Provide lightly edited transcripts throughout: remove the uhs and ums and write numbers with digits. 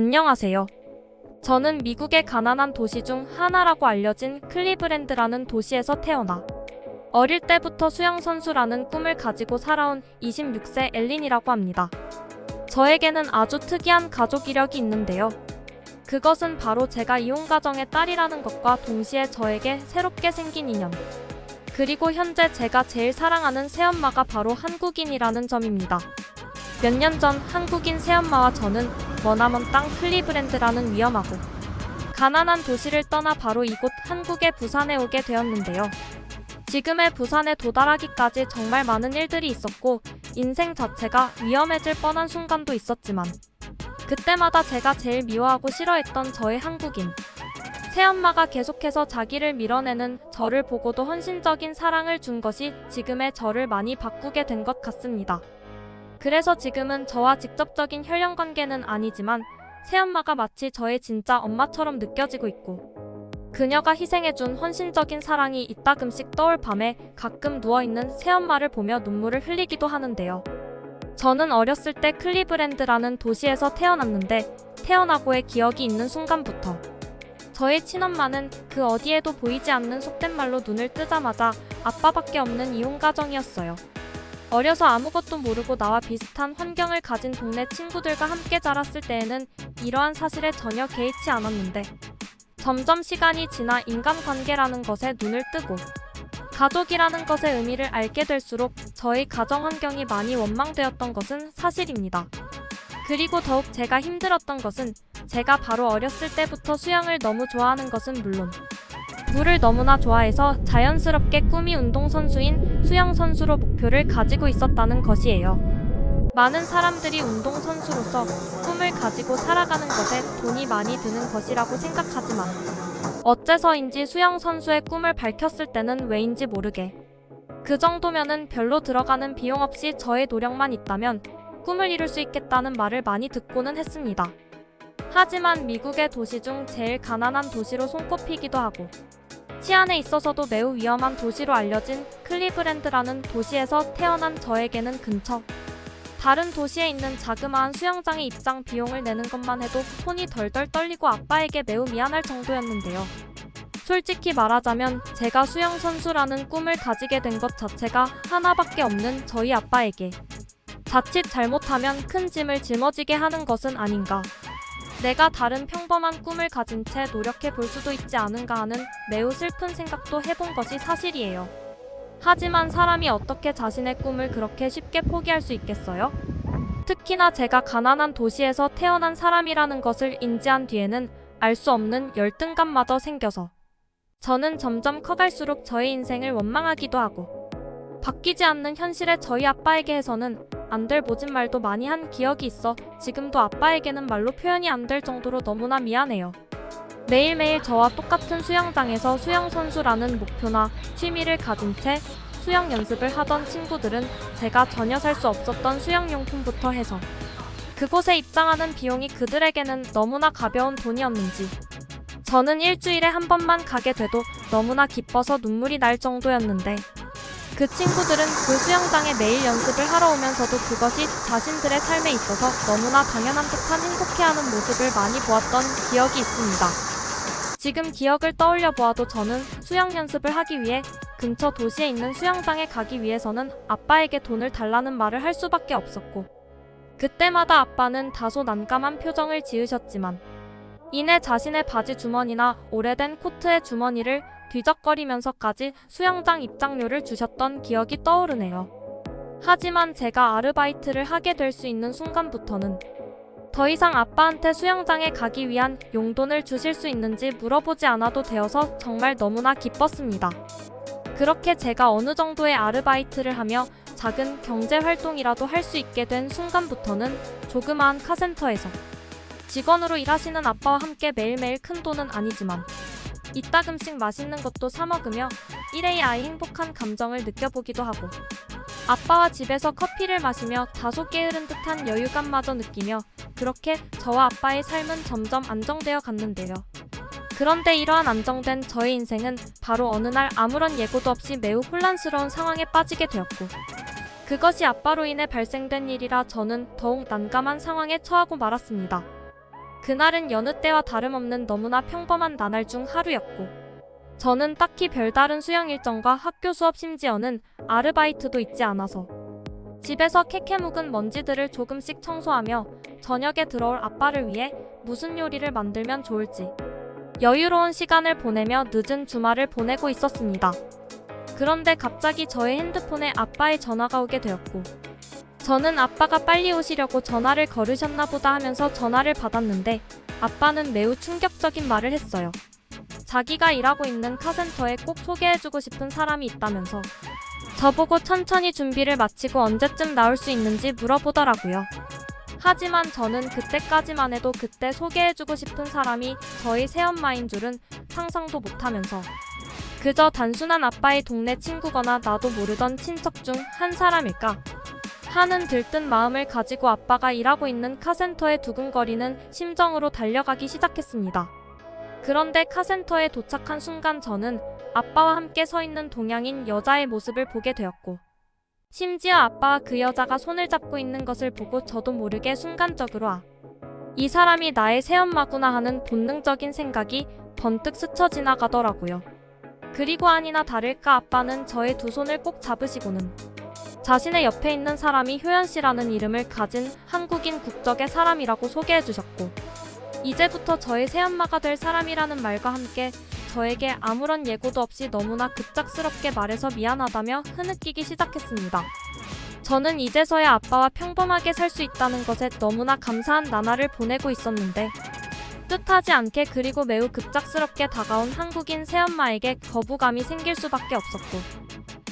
안녕하세요. 저는 미국의 가난한 도시 중 하나라고 알려진 클리브랜드라는 도시에서 태어나 어릴 때부터 수영선수라는 꿈을 가지고 살아온 26세 엘린이라고 합니다. 저에게는 아주 특이한 가족 이력이 있는데요. 그것은 바로 제가 이혼가정의 딸이라는 것과 동시에 저에게 새롭게 생긴 인연, 그리고 현재 제가 제일 사랑하는 새엄마가 바로 한국인이라는 점입니다. 몇 년 전 한국인 새엄마와 저는 머나먼 땅 클리브랜드라는 위험하고 가난한 도시를 떠나 바로 이곳 한국의 부산에 오게 되었는데요. 지금의 부산에 도달하기까지 정말 많은 일들이 있었고 인생 자체가 위험해질 뻔한 순간도 있었지만 그때마다 제가 제일 미워하고 싫어했던 저의 한국인 새엄마가 계속해서 자기를 밀어내는 저를 보고도 헌신적인 사랑을 준 것이 지금의 저를 많이 바꾸게 된 것 같습니다. 그래서 지금은 저와 직접적인 혈연관계는 아니지만 새엄마가 마치 저의 진짜 엄마처럼 느껴지고 있고 그녀가 희생해준 헌신적인 사랑이 이따금씩 떠올 밤에 가끔 누워있는 새엄마를 보며 눈물을 흘리기도 하는데요. 저는 어렸을 때 클리브랜드라는 도시에서 태어났는데 태어나고의 기억이 있는 순간부터 저의 친엄마는 그 어디에도 보이지 않는 속된 말로 눈을 뜨자마자 아빠밖에 없는 이혼가정이었어요. 어려서 아무것도 모르고 나와 비슷한 환경을 가진 동네 친구들과 함께 자랐을 때에는 이러한 사실에 전혀 개의치 않았는데 점점 시간이 지나 인간관계라는 것에 눈을 뜨고 가족이라는 것의 의미를 알게 될수록 저희 가정 환경이 많이 원망되었던 것은 사실입니다. 그리고 더욱 제가 힘들었던 것은 제가 바로 어렸을 때부터 수영을 너무 좋아하는 것은 물론 물을 너무나 좋아해서 자연스럽게 꿈이 운동선수인 수영선수로 목표를 가지고 있었다는 것이에요. 많은 사람들이 운동선수로서 꿈을 가지고 살아가는 것에 돈이 많이 드는 것이라고 생각하지만 어째서인지 수영선수의 꿈을 밝혔을 때는 왜인지 모르게 그 정도면은 별로 들어가는 비용 없이 저의 노력만 있다면 꿈을 이룰 수 있겠다는 말을 많이 듣고는 했습니다. 하지만 미국의 도시 중 제일 가난한 도시로 손꼽히기도 하고 치안에 있어서도 매우 위험한 도시로 알려진 클리브랜드라는 도시에서 태어난 저에게는 근처 다른 도시에 있는 자그마한 수영장의 입장 비용을 내는 것만 해도 손이 덜덜 떨리고 아빠에게 매우 미안할 정도였는데요. 솔직히 말하자면 제가 수영선수라는 꿈을 가지게 된 것 자체가 하나밖에 없는 저희 아빠에게 자칫 잘못하면 큰 짐을 짊어지게 하는 것은 아닌가, 내가 다른 평범한 꿈을 가진 채 노력해 볼 수도 있지 않은가 하는 매우 슬픈 생각도 해본 것이 사실이에요. 하지만 사람이 어떻게 자신의 꿈을 그렇게 쉽게 포기할 수 있겠어요? 특히나 제가 가난한 도시에서 태어난 사람이라는 것을 인지한 뒤에는 알 수 없는 열등감마저 생겨서 저는 점점 커갈수록 저의 인생을 원망하기도 하고 바뀌지 않는 현실의 저희 아빠에게 해서는 안 될 모진 말도 많이 한 기억이 있어 지금도 아빠에게는 말로 표현이 안 될 정도로 너무나 미안해요. 매일매일 저와 똑같은 수영장에서 수영선수라는 목표나 취미를 가진 채 수영 연습을 하던 친구들은 제가 전혀 살 수 없었던 수영용품부터 해서 그곳에 입장하는 비용이 그들에게는 너무나 가벼운 돈이었는지 저는 일주일에 한 번만 가게 돼도 너무나 기뻐서 눈물이 날 정도였는데 그 친구들은 그 수영장에 매일 연습을 하러 오면서도 그것이 자신들의 삶에 있어서 너무나 당연한 듯한 행복해하는 모습을 많이 보았던 기억이 있습니다. 지금 기억을 떠올려 보아도 저는 수영 연습을 하기 위해 근처 도시에 있는 수영장에 가기 위해서는 아빠에게 돈을 달라는 말을 할 수밖에 없었고 그때마다 아빠는 다소 난감한 표정을 지으셨지만 이내 자신의 바지 주머니나 오래된 코트의 주머니를 뒤적거리면서까지 수영장 입장료를 주셨던 기억이 떠오르네요. 하지만 제가 아르바이트를 하게 될 수 있는 순간부터는 더 이상 아빠한테 수영장에 가기 위한 용돈을 주실 수 있는지 물어보지 않아도 되어서 정말 너무나 기뻤습니다. 그렇게 제가 어느 정도의 아르바이트를 하며 작은 경제활동이라도 할 수 있게 된 순간부터는 조그마한 카센터에서 직원으로 일하시는 아빠와 함께 매일매일 큰 돈은 아니지만 이따금씩 맛있는 것도 사 먹으며 일회의 행복한 감정을 느껴보기도 하고 아빠와 집에서 커피를 마시며 다소 게으른 듯한 여유감마저 느끼며 그렇게 저와 아빠의 삶은 점점 안정되어 갔는데요. 그런데 이러한 안정된 저의 인생은 바로 어느 날 아무런 예고도 없이 매우 혼란스러운 상황에 빠지게 되었고 그것이 아빠로 인해 발생된 일이라 저는 더욱 난감한 상황에 처하고 말았습니다. 그날은 여느 때와 다름없는 너무나 평범한 나날 중 하루였고, 저는 딱히 별다른 수영 일정과 학교 수업 심지어는 아르바이트도 있지 않아서 집에서 캐캐 묵은 먼지들을 조금씩 청소하며 저녁에 들어올 아빠를 위해 무슨 요리를 만들면 좋을지 여유로운 시간을 보내며 늦은 주말을 보내고 있었습니다. 그런데 갑자기 저의 핸드폰에 아빠의 전화가 오게 되었고, 저는 아빠가 빨리 오시려고 전화를 걸으셨나 보다 하면서 전화를 받았는데 아빠는 매우 충격적인 말을 했어요. 자기가 일하고 있는 카센터에 꼭 소개해주고 싶은 사람이 있다면서 저보고 천천히 준비를 마치고 언제쯤 나올 수 있는지 물어보더라고요. 하지만 저는 그때까지만 해도 그때 소개해주고 싶은 사람이 저희 새엄마인 줄은 상상도 못하면서 그저 단순한 아빠의 동네 친구거나 나도 모르던 친척 중 한 사람일까 하는 들뜬 마음을 가지고 아빠가 일하고 있는 카센터에 두근거리는 심정으로 달려가기 시작했습니다. 그런데 카센터에 도착한 순간 저는 아빠와 함께 서 있는 동양인 여자의 모습을 보게 되었고, 심지어 아빠와 그 여자가 손을 잡고 있는 것을 보고 저도 모르게 순간적으로 이 사람이 나의 새엄마구나 하는 본능적인 생각이 번뜩 스쳐 지나가더라고요. 그리고 아니나 다를까 아빠는 저의 두 손을 꼭 잡으시고는 자신의 옆에 있는 사람이 효연씨라는 이름을 가진 한국인 국적의 사람이라고 소개해주셨고, 이제부터 저의 새엄마가 될 사람이라는 말과 함께 저에게 아무런 예고도 없이 너무나 급작스럽게 말해서 미안하다며 흐느끼기 시작했습니다. 저는 이제서야 아빠와 평범하게 살 수 있다는 것에 너무나 감사한 나날을 보내고 있었는데, 뜻하지 않게 그리고 매우 급작스럽게 다가온 한국인 새엄마에게 거부감이 생길 수밖에 없었고,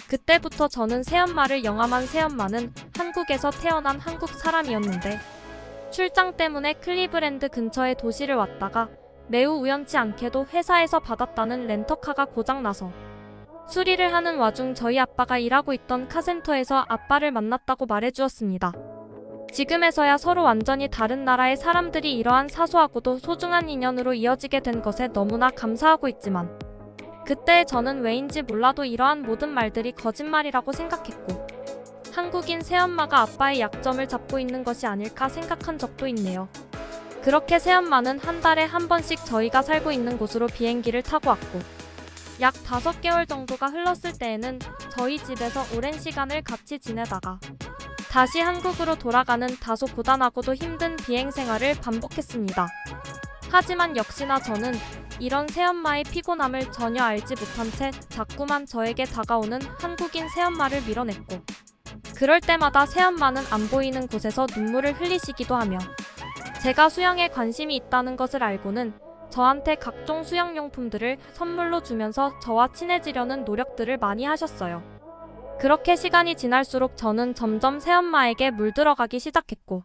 그때부터 저는 새엄마를 영암한 새엄마는 한국에서 태어난 한국 사람이었는데, 출장 때문에 클리브랜드 근처의 도시를 왔다가 매우 우연치 않게도 회사에서 받았다는 렌터카가 고장나서 수리를 하는 와중 저희 아빠가 일하고 있던 카센터에서 아빠를 만났다고 말해주었습니다. 지금에서야 서로 완전히 다른 나라의 사람들이 이러한 사소하고도 소중한 인연으로 이어지게 된 것에 너무나 감사하고 있지만, 그때 저는 왜인지 몰라도 이러한 모든 말들이 거짓말이라고 생각했고, 한국인 새엄마가 아빠의 약점을 잡고 있는 것이 아닐까 생각한 적도 있네요. 그렇게 새엄마는 한 달에 한 번씩 저희가 살고 있는 곳으로 비행기를 타고 왔고, 약 5개월 정도가 흘렀을 때에는 저희 집에서 오랜 시간을 같이 지내다가 다시 한국으로 돌아가는 다소 고단하고도 힘든 비행 생활을 반복했습니다. 하지만 역시나 저는 이런 새엄마의 피곤함을 전혀 알지 못한 채 자꾸만 저에게 다가오는 한국인 새엄마를 밀어냈고, 그럴 때마다 새엄마는 안 보이는 곳에서 눈물을 흘리시기도 하며 제가 수영에 관심이 있다는 것을 알고는 저한테 각종 수영용품들을 선물로 주면서 저와 친해지려는 노력들을 많이 하셨어요. 그렇게 시간이 지날수록 저는 점점 새엄마에게 물들어가기 시작했고,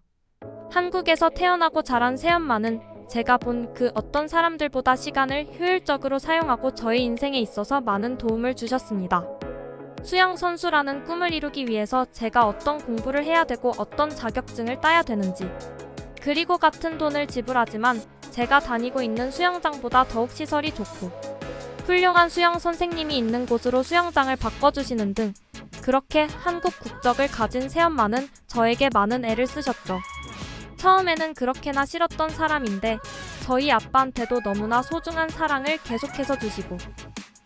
한국에서 태어나고 자란 새엄마는 제가 본 그 어떤 사람들보다 시간을 효율적으로 사용하고 저의 인생에 있어서 많은 도움을 주셨습니다. 수영 선수라는 꿈을 이루기 위해서 제가 어떤 공부를 해야 되고 어떤 자격증을 따야 되는지, 그리고 같은 돈을 지불하지만 제가 다니고 있는 수영장보다 더욱 시설이 좋고 훌륭한 수영 선생님이 있는 곳으로 수영장을 바꿔주시는 등, 그렇게 한국 국적을 가진 새엄마는 저에게 많은 애를 쓰셨죠. 처음에는 그렇게나 싫었던 사람인데 저희 아빠한테도 너무나 소중한 사랑을 계속해서 주시고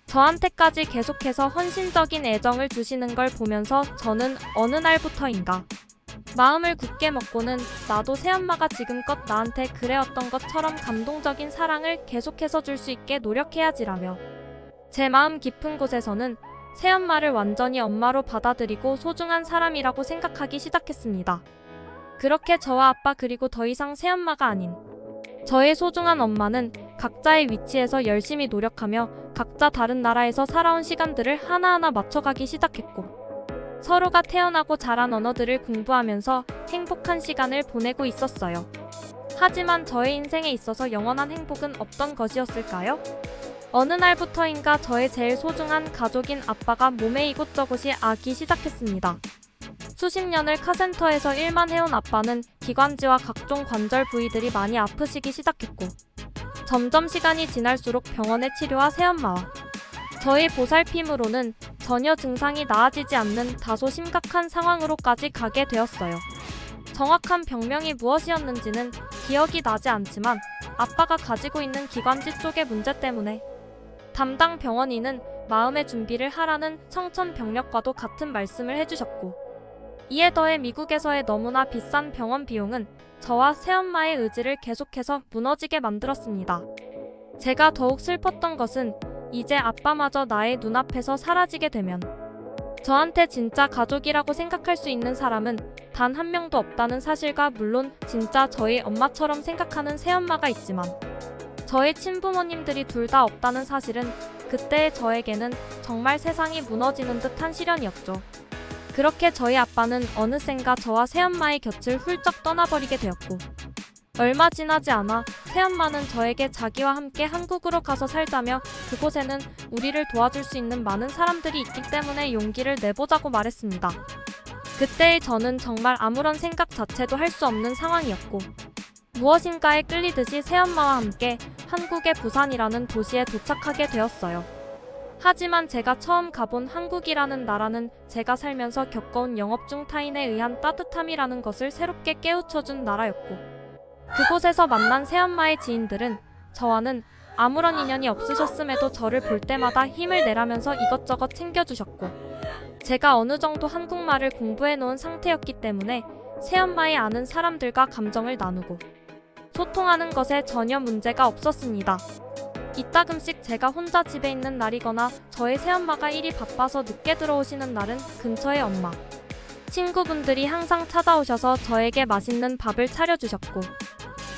저한테까지 계속해서 헌신적인 애정을 주시는 걸 보면서 저는 어느 날부터인가 마음을 굳게 먹고는 나도 새엄마가 지금껏 나한테 그래왔던 것처럼 감동적인 사랑을 계속해서 줄 수 있게 노력해야지라며 제 마음 깊은 곳에서는 새엄마를 완전히 엄마로 받아들이고 소중한 사람이라고 생각하기 시작했습니다. 그렇게 저와 아빠 그리고 더 이상 새엄마가 아닌 저의 소중한 엄마는 각자의 위치에서 열심히 노력하며 각자 다른 나라에서 살아온 시간들을 하나하나 맞춰가기 시작했고, 서로가 태어나고 자란 언어들을 공부하면서 행복한 시간을 보내고 있었어요. 하지만 저의 인생에 있어서 영원한 행복은 없던 것이었을까요? 어느 날부터인가 저의 제일 소중한 가족인 아빠가 몸에 이곳저곳이 아기 시작했습니다. 수십 년을 카센터에서 일만 해온 아빠는 기관지와 각종 관절 부위들이 많이 아프시기 시작했고, 점점 시간이 지날수록 병원의 치료와 새엄마와 저의 보살핌으로는 전혀 증상이 나아지지 않는 다소 심각한 상황으로까지 가게 되었어요. 정확한 병명이 무엇이었는지는 기억이 나지 않지만 아빠가 가지고 있는 기관지 쪽의 문제 때문에 담당 병원인은 마음의 준비를 하라는 청천벽력과도 같은 말씀을 해주셨고, 이에 더해 미국에서의 너무나 비싼 병원 비용은 저와 새엄마의 의지를 계속해서 무너지게 만들었습니다. 제가 더욱 슬펐던 것은 이제 아빠마저 나의 눈앞에서 사라지게 되면 저한테 진짜 가족이라고 생각할 수 있는 사람은 단 한 명도 없다는 사실과, 물론 진짜 저희 엄마처럼 생각하는 새엄마가 있지만 저희 친부모님들이 둘 다 없다는 사실은 그때의 저에게는 정말 세상이 무너지는 듯한 시련이었죠. 그렇게 저희 아빠는 어느샌가 저와 새엄마의 곁을 훌쩍 떠나버리게 되었고, 얼마 지나지 않아 새엄마는 저에게 자기와 함께 한국으로 가서 살자며 그곳에는 우리를 도와줄 수 있는 많은 사람들이 있기 때문에 용기를 내보자고 말했습니다. 그때의 저는 정말 아무런 생각 자체도 할 수 없는 상황이었고, 무엇인가에 끌리듯이 새엄마와 함께 한국의 부산이라는 도시에 도착하게 되었어요. 하지만 제가 처음 가본 한국이라는 나라는 제가 살면서 겪어온 영업 중 타인에 의한 따뜻함이라는 것을 새롭게 깨우쳐준 나라였고, 그곳에서 만난 새엄마의 지인들은 저와는 아무런 인연이 없으셨음에도 저를 볼 때마다 힘을 내라면서 이것저것 챙겨주셨고, 제가 어느 정도 한국말을 공부해 놓은 상태였기 때문에 새엄마의 아는 사람들과 감정을 나누고 소통하는 것에 전혀 문제가 없었습니다. 이따금씩 제가 혼자 집에 있는 날이거나 저의 새엄마가 일이 바빠서 늦게 들어오시는 날은 근처의 엄마, 친구분들이 항상 찾아오셔서 저에게 맛있는 밥을 차려주셨고,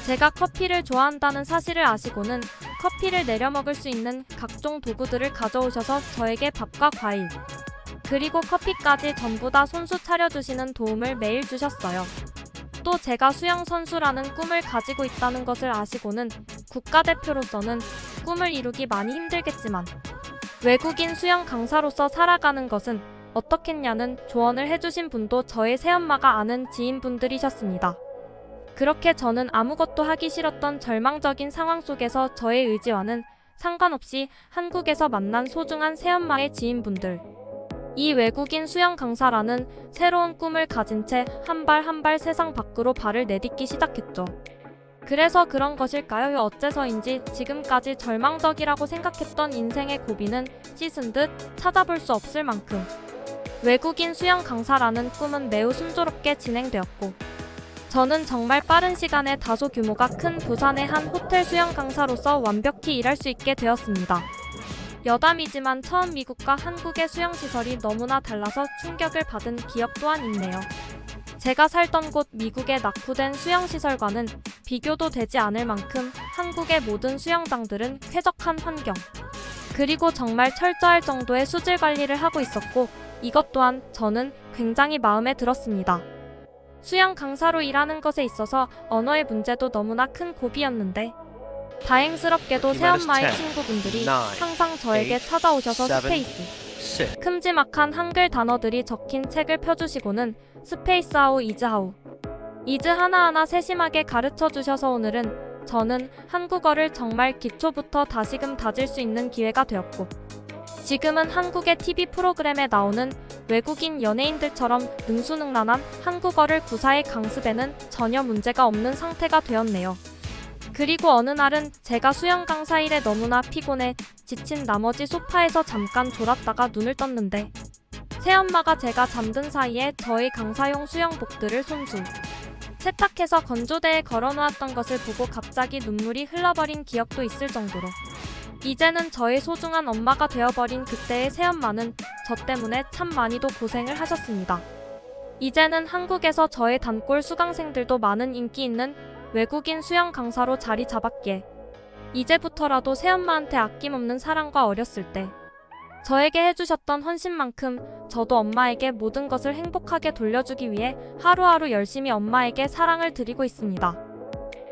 제가 커피를 좋아한다는 사실을 아시고는 커피를 내려 먹을 수 있는 각종 도구들을 가져오셔서 저에게 밥과 과일, 그리고 커피까지 전부 다 손수 차려주시는 도움을 매일 주셨어요. 또 제가 수영 선수라는 꿈을 가지고 있다는 것을 아시고는 국가대표로서는 꿈을 이루기 많이 힘들겠지만 외국인 수영 강사로서 살아가는 것은 어떻겠냐는 조언을 해주신 분도 저의 새엄마가 아는 지인분들이셨습니다. 그렇게 저는 아무것도 하기 싫었던 절망적인 상황 속에서 저의 의지와는 상관없이 한국에서 만난 소중한 새엄마의 지인분들, 이 외국인 수영 강사라는 새로운 꿈을 가진 채 한 발 한 발 세상 밖으로 발을 내딛기 시작했죠. 그래서 그런 것일까요? 어째서인지 지금까지 절망적이라고 생각했던 인생의 고비는 씻은 듯 찾아볼 수 없을 만큼 외국인 수영 강사라는 꿈은 매우 순조롭게 진행되었고, 저는 정말 빠른 시간에 다소 규모가 큰 부산의 한 호텔 수영 강사로서 완벽히 일할 수 있게 되었습니다. 여담이지만 처음 미국과 한국의 수영시설이 너무나 달라서 충격을 받은 기억 또한 있네요. 제가 살던 곳 미국의 낙후된 수영시설과는 비교도 되지 않을 만큼 한국의 모든 수영장들은 쾌적한 환경, 그리고 정말 철저할 정도의 수질 관리를 하고 있었고, 이것 또한 저는 굉장히 마음에 들었습니다. 수영 강사로 일하는 것에 있어서 언어의 문제도 너무나 큰 고비였는데, 다행스럽게도 새엄마의 친구분들이 항상 저에게 찾아오셔서 스페이스, 큼지막한 한글 단어들이 적힌 책을 펴주시고는 스페이스 하우 이즈 하우, 이즈 하나하나 세심하게 가르쳐 주셔서 오늘은 저는 한국어를 정말 기초부터 다시금 다질 수 있는 기회가 되었고, 지금은 한국의 TV 프로그램에 나오는 외국인 연예인들처럼 능수능란한 한국어를 구사히 강습에는 전혀 문제가 없는 상태가 되었네요. 그리고 어느 날은 제가 수영 강사 일에 너무나 피곤해 지친 나머지 소파에서 잠깐 졸았다가 눈을 떴는데, 새엄마가 제가 잠든 사이에 저희 강사용 수영복들을 손수 세탁해서 건조대에 걸어놓았던 것을 보고 갑자기 눈물이 흘러버린 기억도 있을 정도로 이제는 저의 소중한 엄마가 되어버린 그때의 새엄마는 저 때문에 참 많이도 고생을 하셨습니다. 이제는 한국에서 저의 단골 수강생들도 많은 인기 있는 외국인 수영 강사로 자리 잡았기에 이제부터라도 새엄마한테 아낌없는 사랑과 어렸을 때 저에게 해주셨던 헌신만큼 저도 엄마에게 모든 것을 행복하게 돌려주기 위해 하루하루 열심히 엄마에게 사랑을 드리고 있습니다.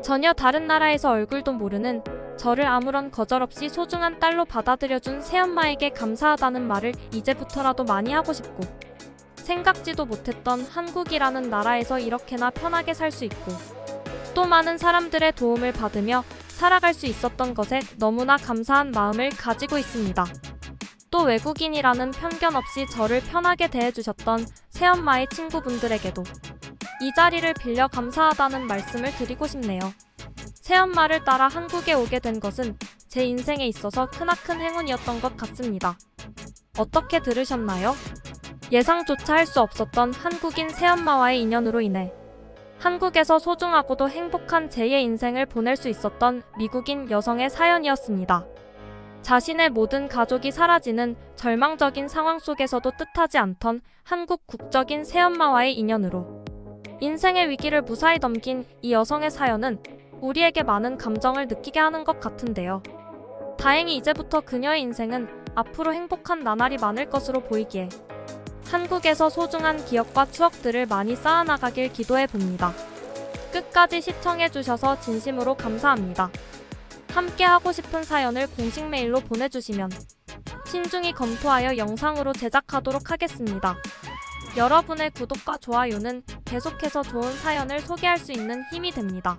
전혀 다른 나라에서 얼굴도 모르는 저를 아무런 거절 없이 소중한 딸로 받아들여준 새엄마에게 감사하다는 말을 이제부터라도 많이 하고 싶고, 생각지도 못했던 한국이라는 나라에서 이렇게나 편하게 살 수 있고 또 많은 사람들의 도움을 받으며 살아갈 수 있었던 것에 너무나 감사한 마음을 가지고 있습니다. 또 외국인이라는 편견 없이 저를 편하게 대해주셨던 새엄마의 친구분들에게도 이 자리를 빌려 감사하다는 말씀을 드리고 싶네요. 새엄마를 따라 한국에 오게 된 것은 제 인생에 있어서 크나큰 행운이었던 것 같습니다. 어떻게 들으셨나요? 예상조차 할 수 없었던 한국인 새엄마와의 인연으로 인해 한국에서 소중하고도 행복한 제2의 인생을 보낼 수 있었던 미국인 여성의 사연이었습니다. 자신의 모든 가족이 사라지는 절망적인 상황 속에서도 뜻하지 않던 한국 국적인 새엄마와의 인연으로 인생의 위기를 무사히 넘긴 이 여성의 사연은 우리에게 많은 감정을 느끼게 하는 것 같은데요. 다행히 이제부터 그녀의 인생은 앞으로 행복한 나날이 많을 것으로 보이기에 한국에서 소중한 기억과 추억들을 많이 쌓아나가길 기도해 봅니다. 끝까지 시청해주셔서 진심으로 감사합니다. 함께 하고 싶은 사연을 공식 메일로 보내주시면 신중히 검토하여 영상으로 제작하도록 하겠습니다. 여러분의 구독과 좋아요는 계속해서 좋은 사연을 소개할 수 있는 힘이 됩니다.